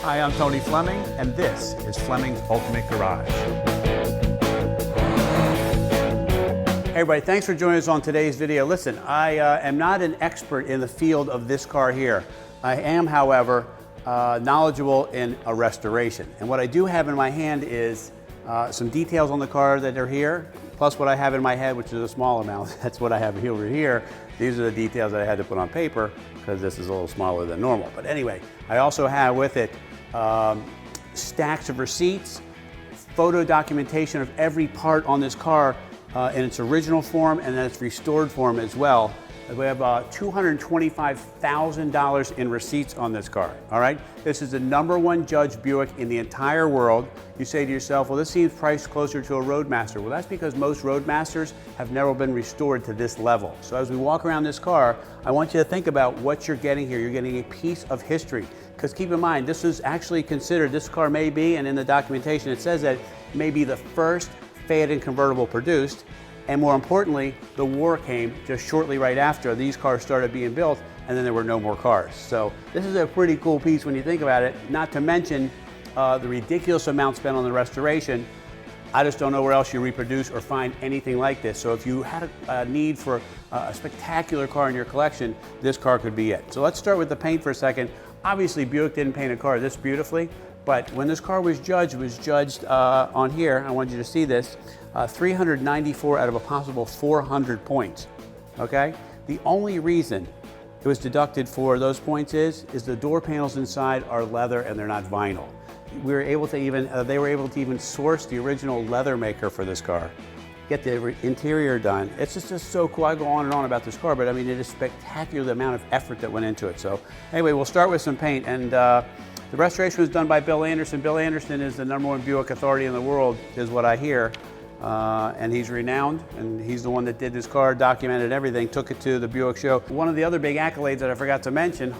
Hi, I'm Tony Fleming, and this is Fleming's Ultimate Garage. Hey everybody, thanks for joining us on today's video. Listen, I am not an expert in the field of this car here. I am, however, knowledgeable in a restoration. And what I do have in my hand is some details on the car that are here, plus what I have in my head, which is a small amount. That's what I have over here. These are the details that I had to put on paper because this is a little smaller than normal. But anyway, I also have with it stacks of receipts, photo documentation of every part on this car in its original form and then its restored form as well. We have $225,000 in receipts on this car, all right? This is the #1 judged Buick in the entire world. You say to yourself, well, this seems priced closer to a Roadmaster. Well, that's because most Roadmasters have never been restored to this level. So as we walk around this car, I want you to think about what you're getting here. You're getting a piece of history. Because keep in mind, this is actually considered, this car may be, and in the documentation it says that it may be the first Phaeton convertible produced. And more importantly, the war came just shortly right after these cars started being built, and then there were no more cars. So this is a pretty cool piece when you think about it, not to mention the ridiculous amount spent on the restoration. I just don't know where else you reproduce or find anything like this. So if you had a need for a spectacular car in your collection, this car could be it. So let's start with the paint for a second. Obviously, Buick didn't paint a car this beautifully, but when this car was judged, on here, I want you to see this, 394 out of a possible 400 points, okay? The only reason it was deducted for those points is the door panels inside are leather and they're not vinyl. We were able to they were able to even source the original leather maker for this car, get the interior done. It's just so cool. I go on and on about this car, but I mean, it is spectacular the amount of effort that went into it. So anyway, we'll start with some paint, and the restoration was done by Bill Anderson. Bill Anderson is the #1 Buick authority in the world, is what I hear. And he's renowned, and he's the one that did this car, documented everything, took it to the Buick show. One of the other big accolades that I forgot to mention, is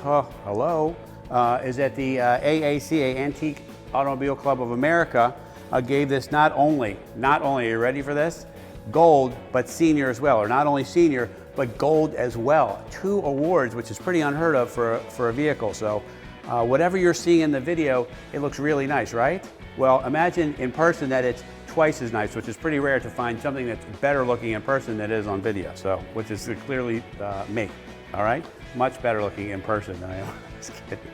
that the AACA, Antique Automobile Club of America, gave this not only, are you ready for this? Gold, but senior as well, or not only senior, but gold as well. 2 awards, which is pretty unheard of for a vehicle. So whatever you're seeing in the video, it looks really nice, right? Well, imagine in person that it's twice as nice, which is pretty rare to find something that's better looking in person than it is on video. So, which is clearly me, all right? Much better looking in person than I am. Just kidding.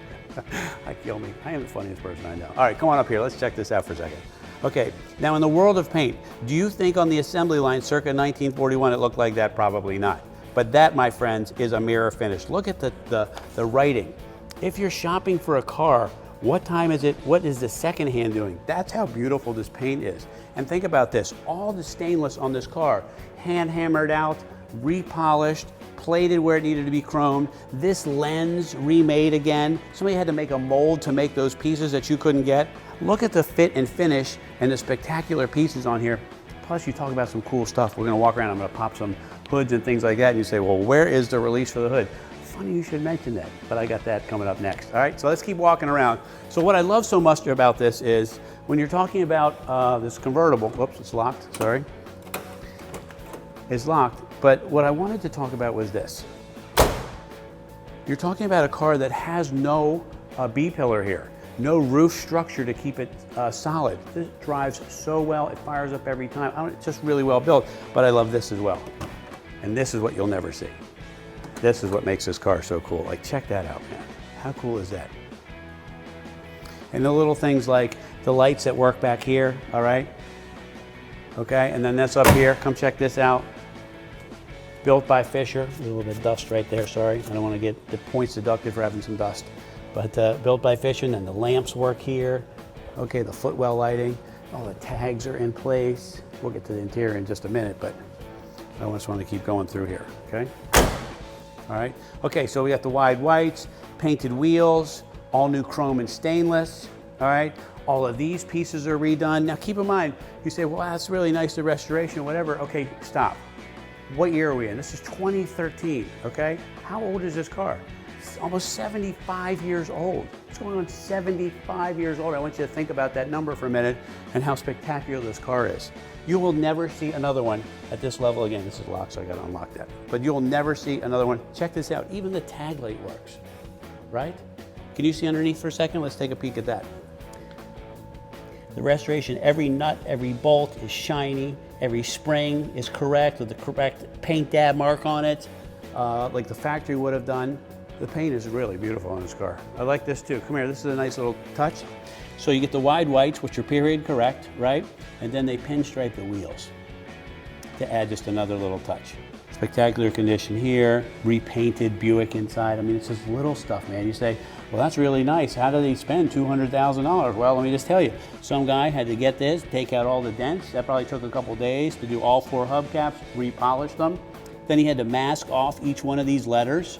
Kill me. I am the funniest person I know. All right, come on up here. Let's check this out for a second. Okay, now in the world of paint, do you think on the assembly line circa 1941 it looked like that? Probably not. But that, my friends, is a mirror finish. Look at the writing. If you're shopping for a car, what time is it? What is the second hand doing? That's how beautiful this paint is. And think about this, all the stainless on this car, hand hammered out, repolished, plated where it needed to be chromed, this lens remade again. Somebody had to make a mold to make those pieces that you couldn't get. Look at the fit and finish and the spectacular pieces on here. Plus you talk about some cool stuff. We're gonna walk around, I'm gonna pop some hoods and things like that, and you say, well, where is the release for the hood? Funny you should mention that, but I got that coming up next. All right, so let's keep walking around. So what I love so much about this is when you're talking about this convertible, whoops, it's locked, sorry. It's locked, but what I wanted to talk about was this. You're talking about a car that has no B-pillar here, no roof structure to keep it solid. This drives so well, it fires up every time. It's just really well built, but I love this as well. And this is what you'll never see. This is what makes this car so cool. Like, check that out, man. How cool is that? And the little things like the lights that work back here, all right? Okay, and then this up here, come check this out. Built by Fisher. A little bit of dust right there, sorry. I don't want to get the points deducted for having some dust. But built by Fisher, and then the lamps work here. Okay, the footwell lighting. All the tags are in place. We'll get to the interior in just a minute, but I just want to keep going through here, okay? All right, okay, so we got the wide whites, painted wheels, all new chrome and stainless, all right? All of these pieces are redone. Now keep in mind, you say, well, that's really nice, the restoration or whatever. Okay, stop. What year are we in? This is 2013, okay? How old is this car? It's almost 75 years old. It's going on 75 years old. I want you to think about that number for a minute and how spectacular this car is. You will never see another one at this level again. This is locked, so I gotta unlock that. But you'll never see another one. Check this out, even the tag light works, right? Can you see underneath for a second? Let's take a peek at that. The restoration, every nut, every bolt is shiny, every spring is correct with the correct paint dab mark on it, like the factory would have done. The paint is really beautiful on this car. I like this too. Come here, this is a nice little touch. So you get the wide whites, which are period correct, right? And then they pinstripe the wheels to add just another little touch. Spectacular condition here, repainted Buick inside. I mean, it's just little stuff, man. You say, well, that's really nice. How did they spend $200,000? Well, let me just tell you, some guy had to get this, take out all the dents. That probably took a couple days to do all 4 hubcaps, repolish them. Then he had to mask off each one of these letters,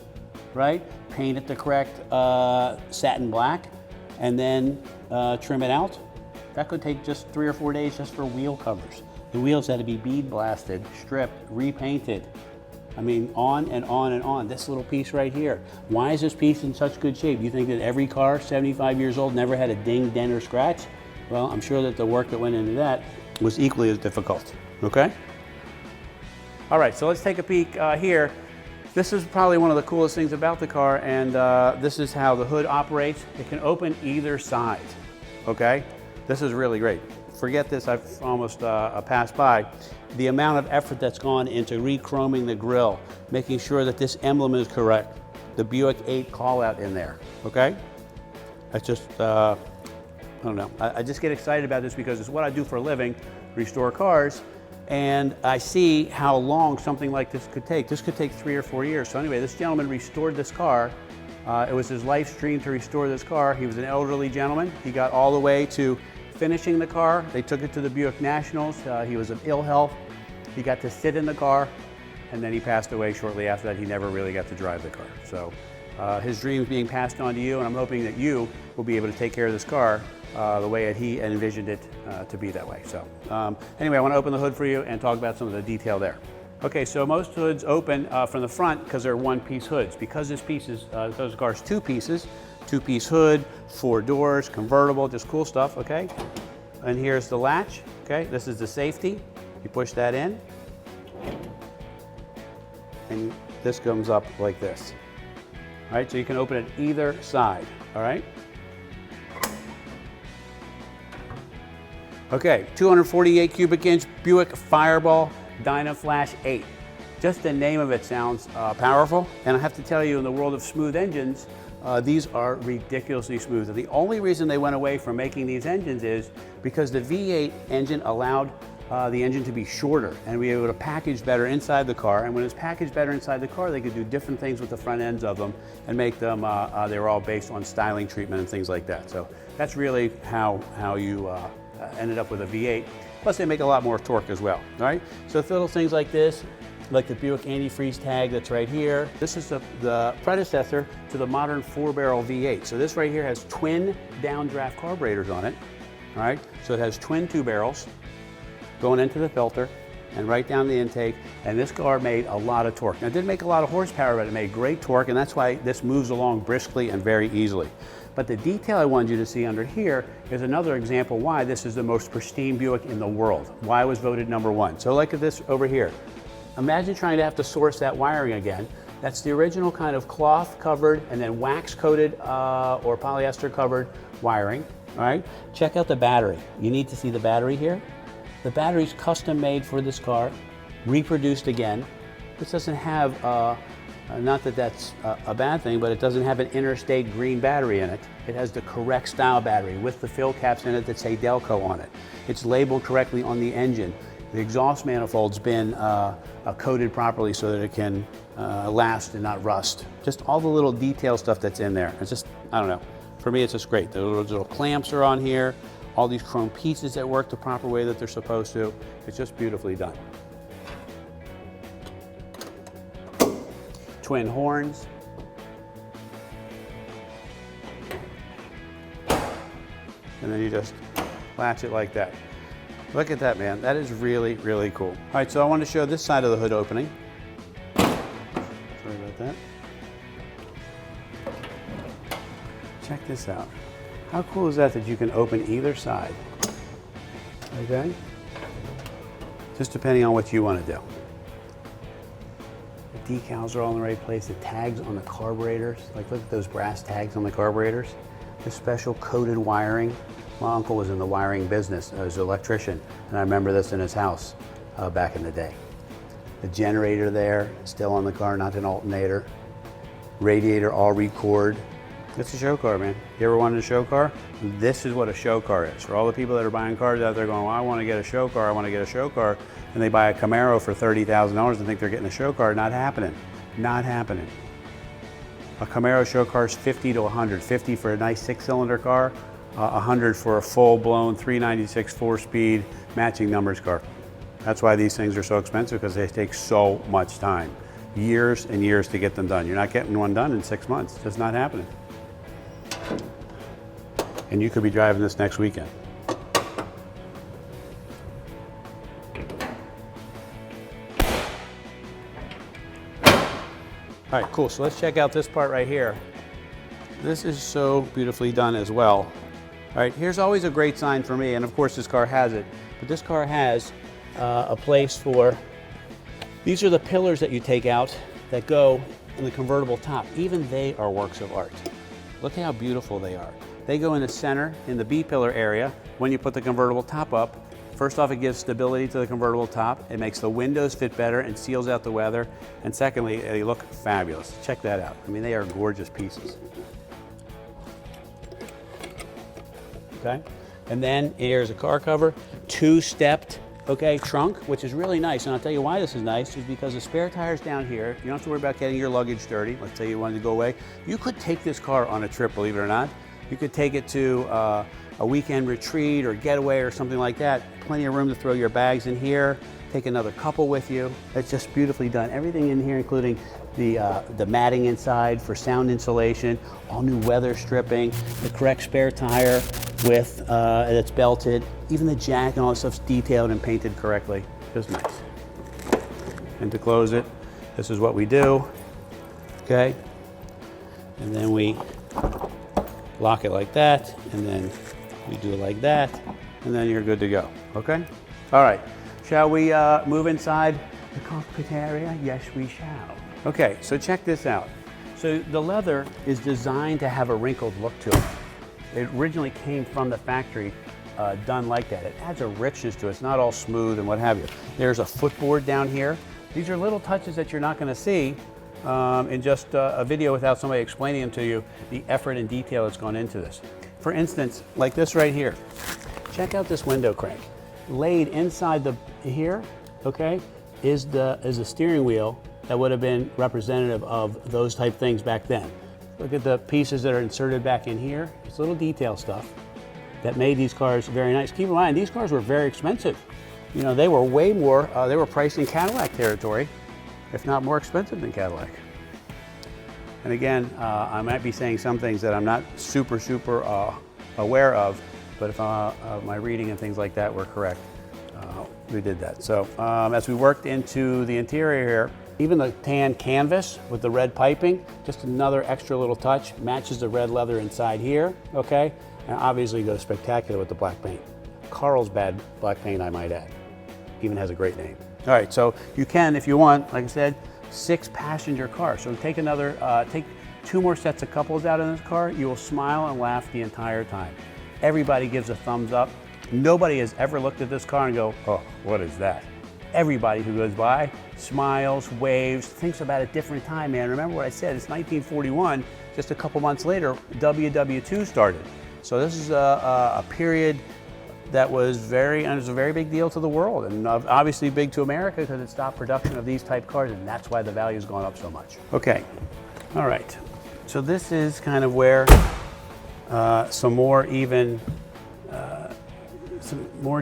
right? Paint it the correct satin black, and then trim it out. That could take just 3 or 4 days just for wheel covers. The wheels had to be bead blasted, stripped, repainted. I mean, on and on and on. This little piece right here. Why is this piece in such good shape? You think that every car, 75 years old, never had a ding, dent, or scratch? Well, I'm sure that the work that went into that was equally as difficult, okay? All right, so let's take a peek here. This is probably one of the coolest things about the car, and this is how the hood operates. It can open either side, okay? This is really great. Forget this, I've almost passed by. The amount of effort that's gone into re-chroming the grille, making sure that this emblem is correct. The Buick 8 call out in there, okay? That's just, I don't know. I just get excited about this because it's what I do for a living, restore cars, and I see how long something like this could take. This could take 3 or 4 years. So anyway, this gentleman restored this car. It was his life's dream to restore this car. He was an elderly gentleman. He got all the way to finishing the car. They took it to the Buick Nationals. He was of ill health. He got to sit in the car, and then he passed away shortly after that. He never really got to drive the car. So his dreams being passed on to you, and I'm hoping that you will be able to take care of this car the way that he envisioned it to be that way. So anyway, I want to open the hood for you and talk about some of the detail there. Okay, so most hoods open from the front because they're one-piece hoods. Because this piece is, those car's 2 pieces, 2-piece hood, 4 doors, convertible, just cool stuff, okay? And here's the latch, okay? This is the safety. You push that in, and this comes up like this. All right, so you can open it either side, all right? Okay, 248 cubic inch Buick Fireball Dynaflash 8. Just the name of it sounds powerful, and I have to tell you, in the world of smooth engines, these are ridiculously smooth. And the only reason they went away from making these engines is because the V8 engine allowed the engine to be shorter and be able to package better inside the car. And when it's packaged better inside the car, they could do different things with the front ends of them and make them, they were all based on styling treatment and things like that. So that's really how you ended up with a V8. Plus they make a lot more torque as well, all right? So little things like this, like the Buick antifreeze tag that's right here. This is the predecessor to the modern 4-barrel V8. So this right here has twin downdraft carburetors on it, all right? So it has twin 2 barrels going into the filter and right down the intake, and this car made a lot of torque. Now it didn't make a lot of horsepower, but it made great torque, and that's why this moves along briskly and very easily. But the detail I wanted you to see under here is another example why this is the most pristine Buick in the world, why it was voted #1. So look at this over here. Imagine trying to have to source that wiring again. That's the original kind of cloth covered and then wax coated or polyester covered wiring, all right? Check out the battery. You need to see the battery here. The battery's custom made for this car, reproduced again. This doesn't have, not that that's a bad thing, but it doesn't have an interstate green battery in it. It has the correct style battery with the fill caps in it that say Delco on it. It's labeled correctly on the engine. The exhaust manifold's been coated properly so that it can last and not rust. Just all the little detail stuff that's in there. It's just, I don't know. For me, it's just great. The little clamps are on here. All these chrome pieces that work the proper way that they're supposed to. It's just beautifully done. Twin horns. And then you just latch it like that. Look at that, man. That is really, really cool. All right, so I want to show this side of the hood opening. Sorry about that. Check this out. How cool is that you can open either side? Okay? Just depending on what you want to do. decals are all in the right place. The tags on the carburetors, like look at those brass tags on the carburetors. The special coated wiring. My uncle was in the wiring business. He was an electrician, and I remember this in his house back in the day. The generator there, still on the car, not an alternator. Radiator all record. It's a show car, man. You ever wanted a show car? This is what a show car is. For all the people that are buying cars out there going, well, I want to get a show car, I want to get a show car, and they buy a Camaro for $30,000 and think they're getting a show car, not happening. Not happening. A Camaro show car is 50 to 100. 50 for a nice 6-cylinder car, 100 for a full-blown 396 4-speed matching numbers car. That's why these things are so expensive, because they take so much time. Years and years to get them done. You're not getting one done in 6 months. It's just not happening. And you could be driving this next weekend. All right, cool. So let's check out this part right here. This is so beautifully done as well. All right, here's always a great sign for me, and of course this car has it, but this car has a place for, these are the pillars that you take out that go in the convertible top. Even they are works of art. Look how beautiful they are. They go in the center, in the B-pillar area, when you put the convertible top up. First off, it gives stability to the convertible top. It makes the windows fit better and seals out the weather. And secondly, they look fabulous. Check that out. I mean, they are gorgeous pieces. Okay, and then here's a car cover, 2-stepped, okay, trunk, which is really nice. And I'll tell you why this is nice, is because the spare tire's down here. You don't have to worry about getting your luggage dirty. Let's say you wanted to go away. You could take this car on a trip, believe it or not. You could take it to a weekend retreat or getaway or something like that. Plenty of room to throw your bags in here. Take another couple with you. It's just beautifully done. Everything in here, including the matting inside for sound insulation, all new weather stripping, the correct spare tire with that's belted. Even the jack and all this stuff's detailed and painted correctly. Just nice. And to close it, this is what we do. Okay, and then we lock it like that, and then we do it like that, and then you're good to go, okay? All right, shall we move inside the cockpit area? Yes, we shall. Okay, so check this out. So the leather is designed to have a wrinkled look to it. It originally came from the factory done like that. It adds a richness to it. It's not all smooth and what have you. There's a footboard down here. These are little touches that you're not gonna see in just a video without somebody explaining them to you, the effort and detail that's gone into this. For instance, like this right here. Check out this window crank. Laid inside the here, okay, is the steering wheel that would have been representative of those type things back then. Look at the pieces that are inserted back in here. It's little detail stuff that made these cars very nice. Keep in mind, these cars were very expensive. You know, they were way more, they were priced in Cadillac territory, if not more expensive than Cadillac. And again, I might be saying some things that I'm not super aware of, but if my reading and things like that were correct, we did that. So as we worked into the interior here, even the tan canvas with the red piping, just another extra little touch, matches the red leather inside here, okay? And obviously goes spectacular with the black paint. Carlsbad black paint, I might add. Even has a great name. All right, so you can, if you want, like I said, 6-passenger car. So take another, take 2 more sets of couples out in this car, you will smile and laugh the entire time. Everybody gives a thumbs up. Nobody has ever looked at this car and go, oh, what is that? Everybody who goes by smiles, waves, thinks about a different time, man. Remember what I said, it's 1941. Just a couple months later, WW2 started. So this is a period that was a very big deal to the world, and obviously big to America because it stopped production of these type cars, and that's why the value's gone up so much. Okay, all right. So this is kind of where some more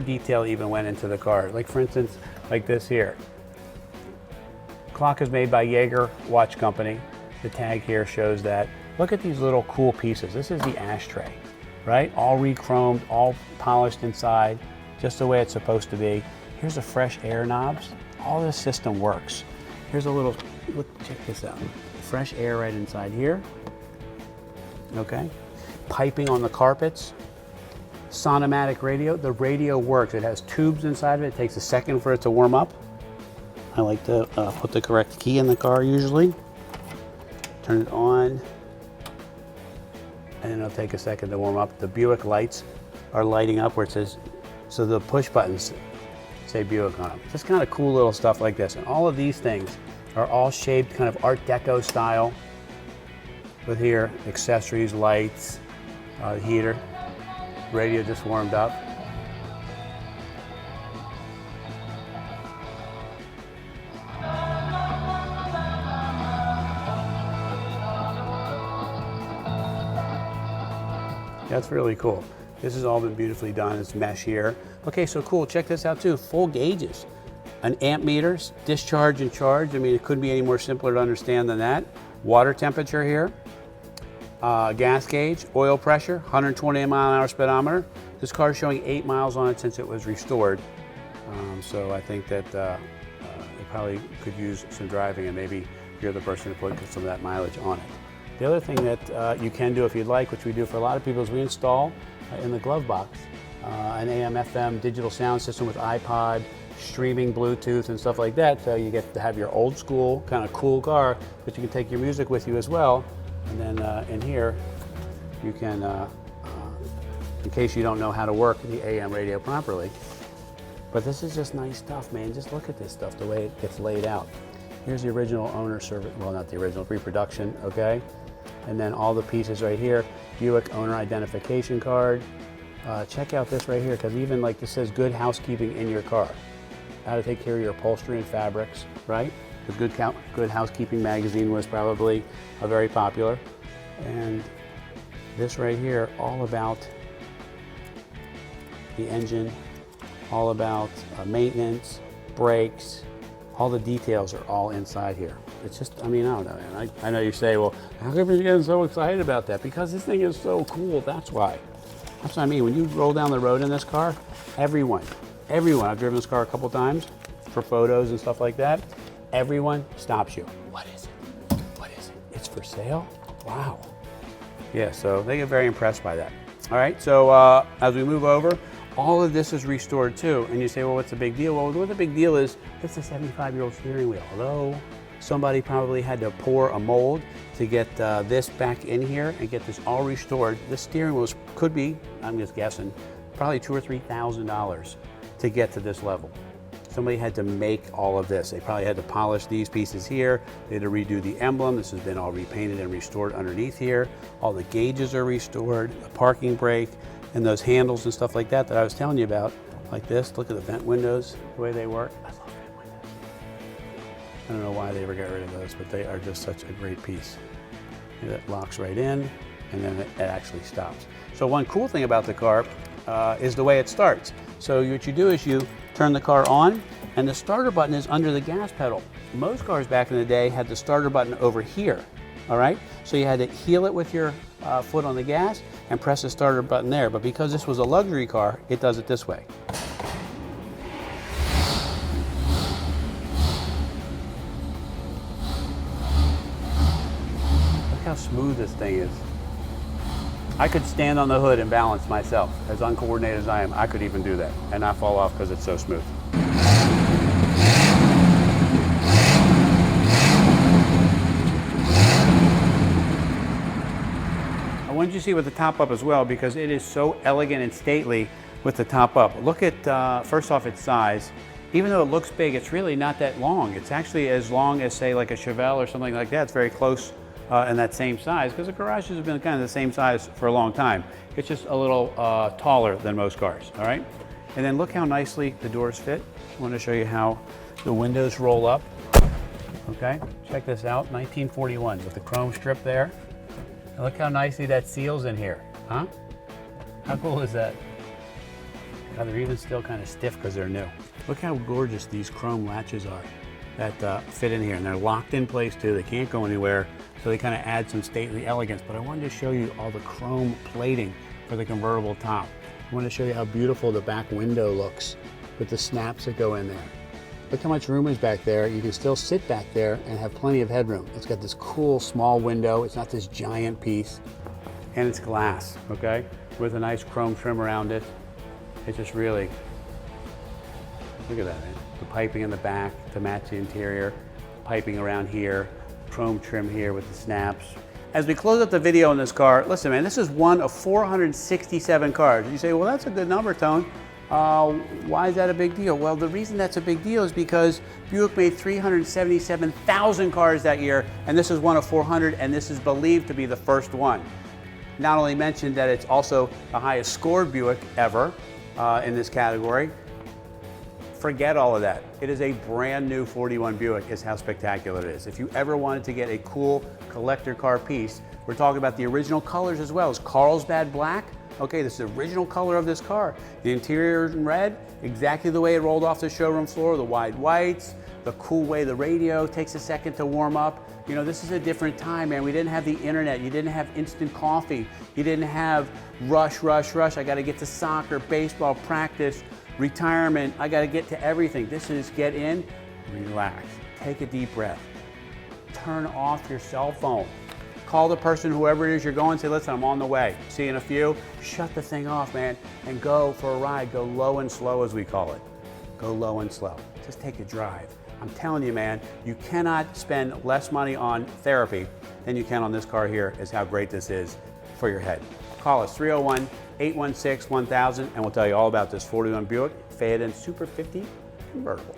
detail even went into the car. Like for instance, like this here. Clock is made by Jaeger Watch Company. The tag here shows that. Look at these little cool pieces. This is the ashtray, right? All re-chromed, all polished inside, just the way it's supposed to be. Here's the fresh air knobs. All this system works. Here's a little, look, check this out. Fresh air right inside here, okay? Piping on the carpets. Sonomatic radio, the radio works. It has tubes inside of it. It takes a second for it to warm up. I like to put the correct key in the car usually. Turn it on, and it'll take a second to warm up. The Buick lights are lighting up where it says, so the push buttons say Buick on them. Just kind of cool little stuff like this. And all of these things are all shaped kind of Art Deco style. With here, accessories, lights, heater, radio just warmed up. That's really cool. This has all been beautifully done. It's mesh here. Okay, so cool. Check this out too. Full gauges. An amp meter, discharge and charge. I mean, it couldn't be any more simpler to understand than that. Water temperature here. Gas gauge, oil pressure, 120 mile-an-hour speedometer. This car is showing 8 miles on it since it was restored. So I think that it probably could use some driving, and maybe you're the person to put some of that mileage on it. The other thing that you can do if you'd like, which we do for a lot of people, is we install in the glove box an AM/FM digital sound system with iPod, streaming, Bluetooth, and stuff like that. So you get to have your old school kind of cool car, but you can take your music with you as well. And then in here, you can, in case you don't know how to work the AM radio properly. But this is just nice stuff, man. Just look at this stuff, the way it gets laid out. Here's the original owner service, well, not the original, reproduction, okay? And then all the pieces right here, Buick owner identification card. Check out this right here, because even like this says good housekeeping in your car. How to take care of your upholstery and fabrics, right? The Good Housekeeping magazine was probably very popular. And this right here, all about the engine, all about maintenance, brakes, all the details are all inside here. It's just, I mean, I don't know, man. I know you say, well, how come you're getting so excited about that? Because this thing is so cool, that's why. That's what I mean. When you roll down the road in this car, everyone, I've driven this car a couple times for photos and stuff like that, everyone stops you. What is it? What is it? It's for sale? Wow. Yeah, so they get very impressed by that. All right, so as we move over, all of this is restored too. And you say, well, what's the big deal? Well, what the big deal is, it's a 75-year-old steering wheel. Although somebody probably had to pour a mold to get this back in here and get this all restored. This steering wheel could be, I'm just guessing, probably $2,000 or $3,000 to get to this level. Somebody had to make all of this. They probably had to polish these pieces here. They had to redo the emblem. This has been all repainted and restored underneath here. All the gauges are restored, the parking brake, and those handles and stuff like that that I was telling you about, like this. Look at the vent windows, the way they work. I love vent windows. I don't know why they ever got rid of those, but they are just such a great piece. It locks right in, and then it actually stops. So one cool thing about the car is the way it starts. So what you do is you turn the car on, and the starter button is under the gas pedal. Most cars back in the day had the starter button over here, all right? So you had to heel it with your foot on the gas and press the starter button there. But because this was a luxury car, it does it this way. Look how smooth this thing is. I could stand on the hood and balance myself. As uncoordinated as I am, I could even do that and not fall off because it's so smooth. I wanted you to see with the top up as well, because it is so elegant and stately with the top up. Look at, first off, its size. Even though it looks big, it's really not that long. It's actually as long as, say, like a Chevelle or something like that. It's very close in that same size, because the garages have been kind of the same size for a long time. It's just a little taller than most cars, all right? And then look how nicely the doors fit. I want to show you how the windows roll up. Okay, check this out, 1941 with the chrome strip there. And look how nicely that seals in here, huh? How cool is that? Now they're even still kind of stiff because they're new. Look how gorgeous these chrome latches are that fit in here, and they're locked in place too. They can't go anywhere, so they kind of add some stately elegance. But I wanted to show you all the chrome plating for the convertible top. I want to show you how beautiful the back window looks with the snaps that go in there. Look how much room is back there. You can still sit back there and have plenty of headroom. It's got this cool small window. It's not this giant piece. And it's glass, okay? With a nice chrome trim around it. It's just really, look at that, man. the piping in the back to match the interior, piping around here, chrome trim here with the snaps. As we close up the video on this car, listen man, this is one of 467 cars. You say, well that's a good number, Tone. Why is that a big deal? Well, the reason that's a big deal is because Buick made 377,000 cars that year, and this is one of 400, and this is believed to be the first one. Not only mentioned that it's also the highest scored Buick ever in this category. Forget all of that. It is a brand new 41 Buick is how spectacular it is. If you ever wanted to get a cool collector car piece, we're talking about the original colors as well as Carlsbad black. Okay, this is the original color of this car. The interior is in red, exactly the way it rolled off the showroom floor, the wide whites, the cool way the radio takes a second to warm up. You know, this is a different time, man. We didn't have the internet. You didn't have instant coffee. You didn't have rush. I got to get to soccer, baseball, practice, retirement. I got to get to everything. This is get in, relax, take a deep breath, turn off your cell phone. Call the person, whoever it is you're going, say, listen, I'm on the way. See you in a few. Shut the thing off, man, and go for a ride. Go low and slow, as we call it. Go low and slow. Just take a drive. I'm telling you, man, you cannot spend less money on therapy than you can on this car here, is how great this is for your head. Call us, 301-816-1000, and we'll tell you all about this 41 Buick Phaeton Super 50 Convertible.